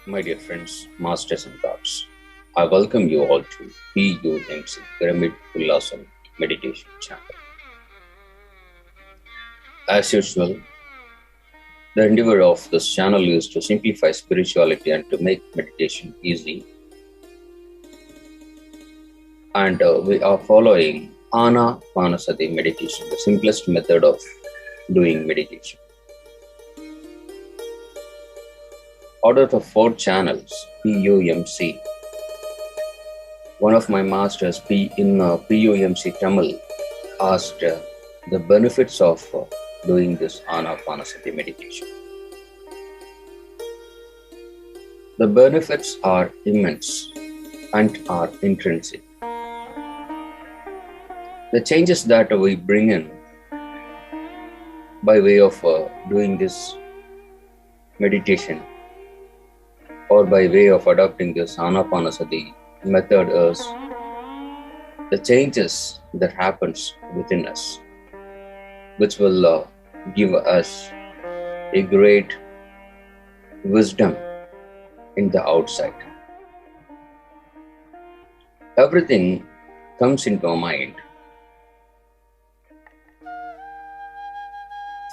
My dear friends, masters and gods, I welcome you all to PUMC Pyramid Ullasam Meditation Channel. As usual, the endeavor of this channel is to simplify spirituality and to make meditation easy. And we are following Anapanasati meditation, the simplest method of doing meditation. Out of the 4 channels, PUMC, one of my masters in PUMC Tamil asked the benefits of doing this Anapanasati meditation. The benefits are immense and are intrinsic. The changes that we bring in by way of doing this meditation or by way of adopting this Anapanasati method is the changes that happens within us, which will give us a great wisdom in the outside. Everything comes into our mind.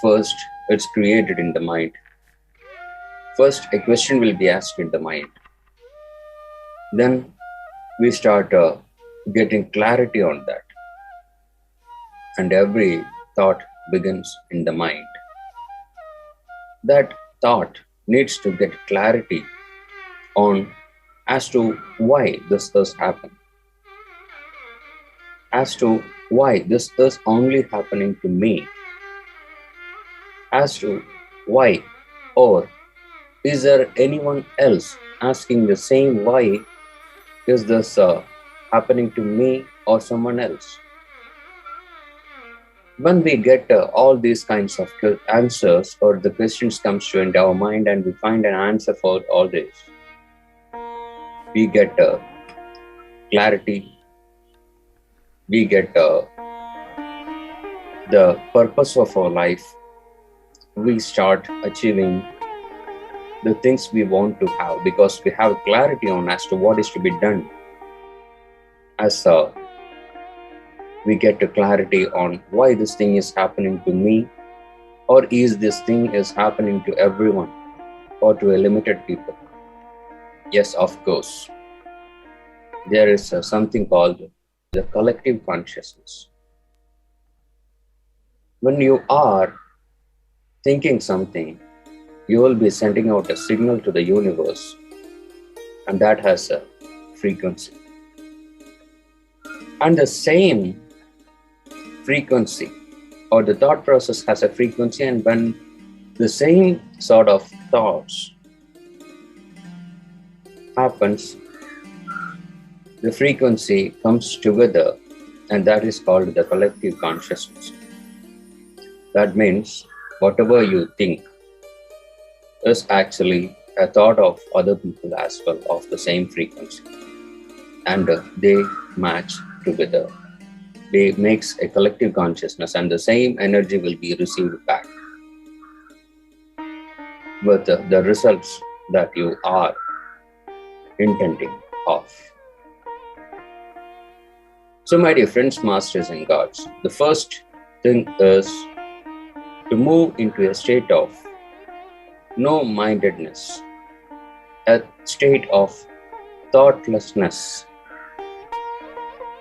First, it's created in the mind. First, a question will be asked in the mind. Then we start getting clarity on that. And every thought begins in the mind. That thought needs to get clarity on as to why this is happening. As to why this is only happening to me. As to why, or is there anyone else asking the same why is this happening to me or someone else? When we get all these kinds of answers, or the questions comes to into our mind and we find an answer for all this, we get clarity, we get the purpose of our life, we start achieving the things we want to have because we have clarity on as to what is to be done. As we get to clarity on why this thing is happening to me, or is this thing is happening to everyone or to a limited people. Yes, of course, there is something called the collective consciousness. When you are thinking something, you will be sending out a signal to the universe, and that has a frequency. And the same frequency, or the thought process has a frequency, and when the same sort of thoughts happens, the frequency comes together, and that is called the collective consciousness. That means whatever you think is actually a thought of other people as well of the same frequency, and they match together. They makes a collective consciousness, and the same energy will be received back with the results that you are intending of. So my dear friends, masters and gods, the first thing is to move into a state of no-mindedness, a state of thoughtlessness,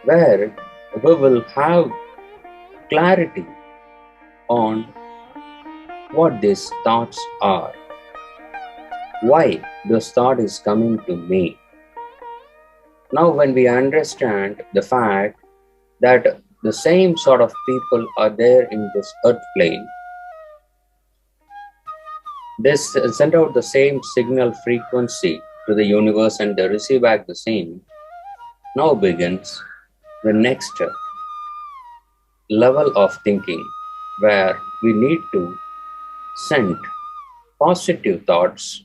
where we will have clarity on what these thoughts are, why this thought is coming to me. Now, when we understand the fact that the same sort of people are there in this earth plane, they send out the same signal frequency to the universe and they receive back the same. Now begins the next level of thinking, where we need to send positive thoughts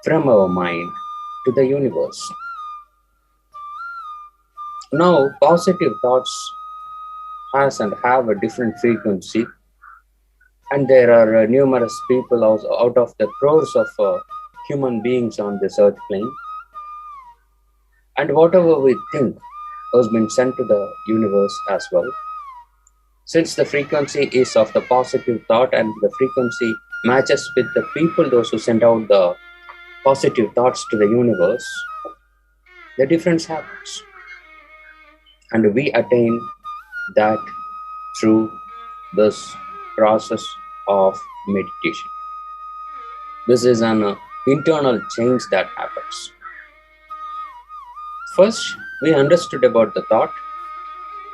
from our mind to the universe. Now, positive thoughts has and have a different frequency, and there are numerous people out of the crores of human beings on this earth plane, and whatever we think has been sent to the universe as well. Since the frequency is of the positive thought and the frequency matches with the people, those who send out the positive thoughts to the universe, the difference happens. And we attain that through this process of meditation. This is an internal change that happens. First, we understood about the thought,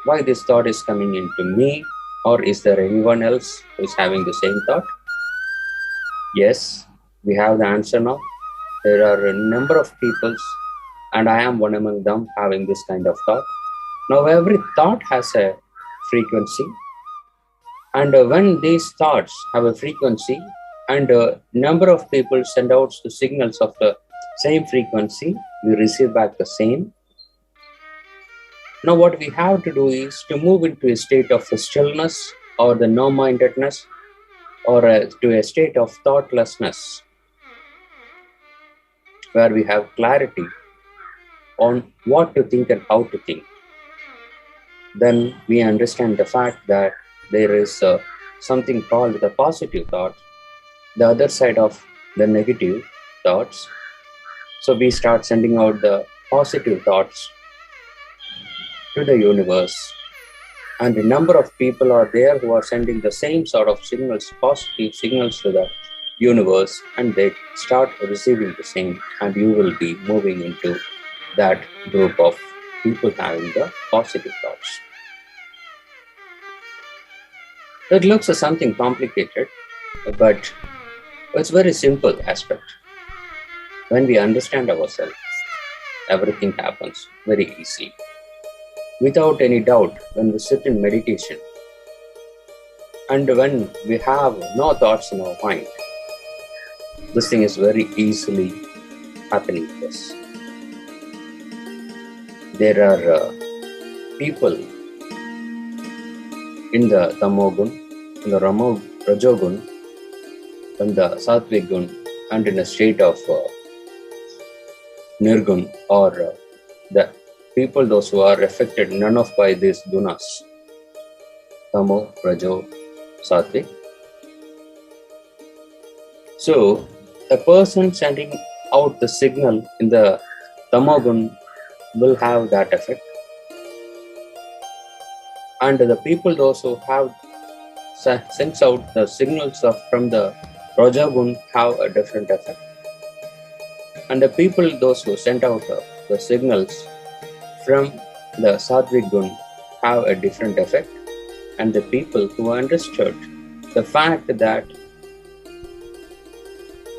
why this thought is coming into me, or is there anyone else who is having the same thought? Yes, we have the answer now. There are a number of peoples, and I am one among them, having this kind of thought. Now, every thought has a frequency, and when these thoughts have a frequency, and a number of people send out the signals of the same frequency, we receive back the same. Now, what we have to do is to move into a state of stillness or the no-mindedness, or to a state of thoughtlessness, where we have clarity on what to think and how to think. Then we understand the fact that there is something called the positive thought, the other side of the negative thoughts. So we start sending out the positive thoughts to the universe, and a number of people are there who are sending the same sort of signals, positive signals to the universe, and they start receiving the same, and you will be moving into that group of people having the positive thoughts. It looks as something complicated, but it's very simple aspect. When we understand ourselves, everything happens very easily. Without any doubt, when we sit in meditation, and when we have no thoughts in our mind, this thing is very easily happening to us. There are people in the Tamogun, in the Rajogun, in the Sattvic Gun, and in a state of Nirgun, or the people, those who are affected none of by these gunas, Tamo, Rajo, Sattvic. So, a person sending out the signal in the Tamogun will have that effect. And the people, those who have sends out the signals from the Rajagun, have a different effect. And the people, those who send out the signals from the Sattvic Gun, have a different effect. And the people who understood the fact that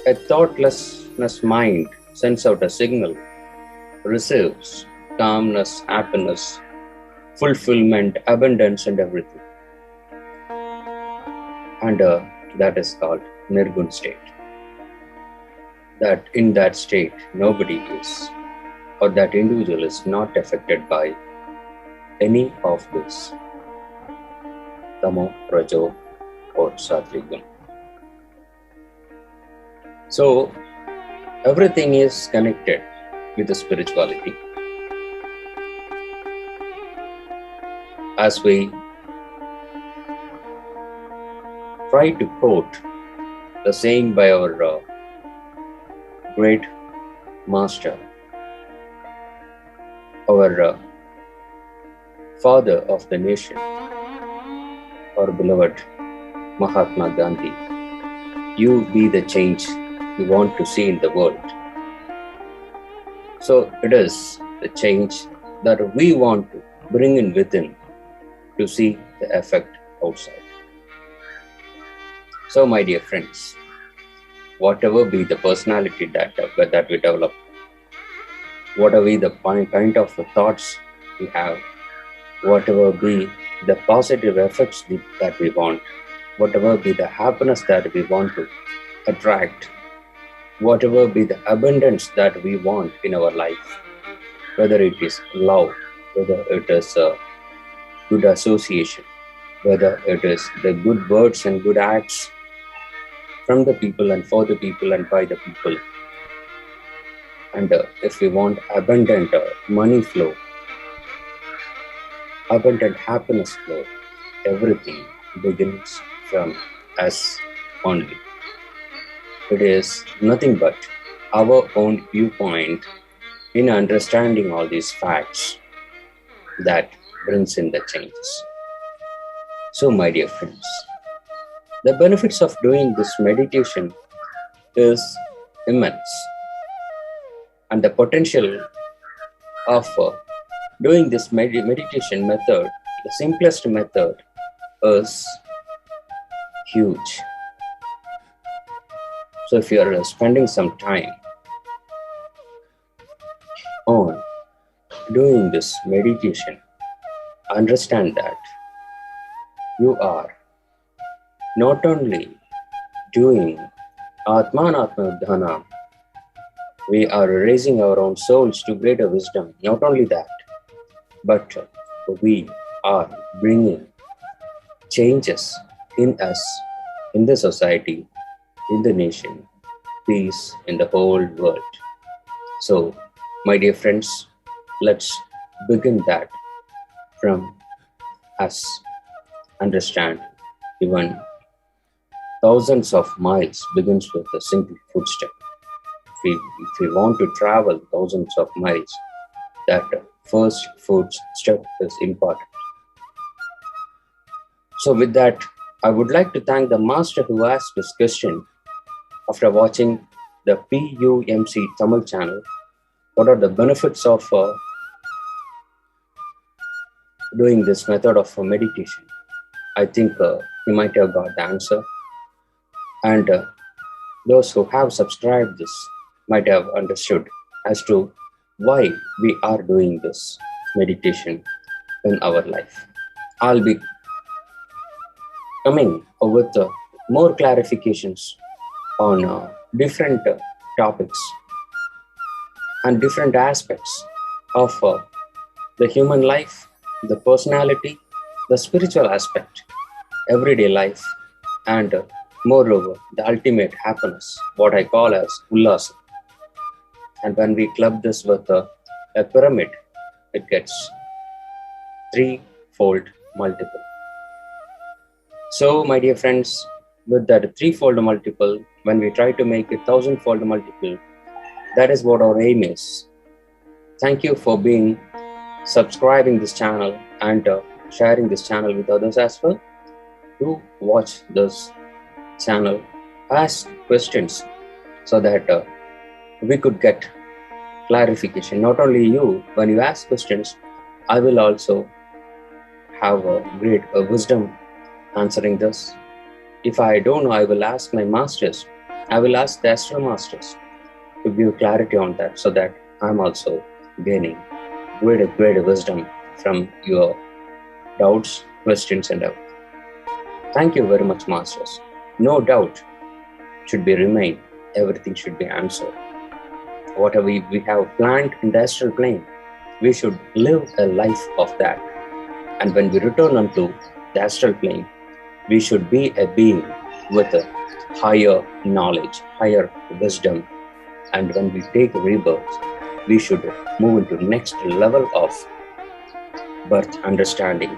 a thoughtlessness mind sends out a signal, receives calmness, happiness, fulfillment, abundance, and everything. And that is called Nirgun state. That in that state, nobody is, or that individual is not affected by any of this Tamo, Rajo, or Sattvic Gun. So, everything is connected with the spirituality. As we try to quote the saying by our great master, our father of the nation, our beloved Mahatma Gandhi, you be the change you want to see in the world. So it is the change that we want to bring in within to see the effect outside. So my dear friends, whatever be the personality that we develop, whatever be the kind of thoughts we have, whatever be the positive effects that we want, whatever be the happiness that we want to attract, whatever be the abundance that we want in our life, whether it is love, whether it is good association, whether it is the good words and good acts from the people and for the people and by the people, And if we want abundant money flow, abundant happiness flow, everything begins from us only. It is nothing but our own viewpoint in understanding all these facts that brings in the changes. So, my dear friends, the benefits of doing this meditation is immense, and the potential of doing this meditation method, the simplest method, is huge. So, if you are spending some time on doing this meditation, understand that you are not only doing Atmanatma Dhanam, we are raising our own souls to greater wisdom. Not only that, but we are bringing changes in us, in the society, in the nation, peace in the whole world. So, my dear friends, let's begin that from us. Understand, even thousands of miles begins with a single footstep. If we want to travel thousands of miles, that first footstep is important. So with that, I would like to thank the master who asked this question after watching the PUMC Tamil channel. What are the benefits of doing this method of meditation? I think he might have got the answer. And those who have subscribed this might have understood as to why we are doing this meditation in our life. I'll be coming with more clarifications on different topics and different aspects of the human life, the personality, the spiritual aspect, everyday life, and moreover, the ultimate happiness, what I call as ullasa. And when we club this with a pyramid, it gets threefold multiple. So, my dear friends, with that threefold multiple, when we try to make it thousandfold multiple, that is what our aim is. Thank you for being subscribing this channel and sharing this channel with others as well. Do watch this channel, ask questions so that we could get clarification. Not only you, when you ask questions, I will also have a great wisdom answering this. If I don't know, I will ask my masters. I will ask the astral masters to give clarity on that, so that I'm also gaining greater wisdom from your doubts, questions, and everything. Thank you very much, masters. No doubt should be remain. Everything should be answered. Whatever we have planned in the astral plane, we should live a life of that. And when we return unto the astral plane, we should be a being with a higher knowledge, higher wisdom. And when we take rebirth, we should move into next level of birth understanding,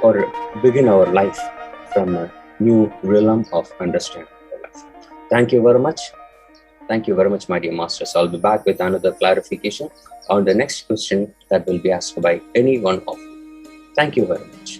or begin our life from a new realm of understanding life. Thank you very much. Thank you very much, my dear masters. I'll be back with another clarification on the next question that will be asked by any one of you. Thank you very much.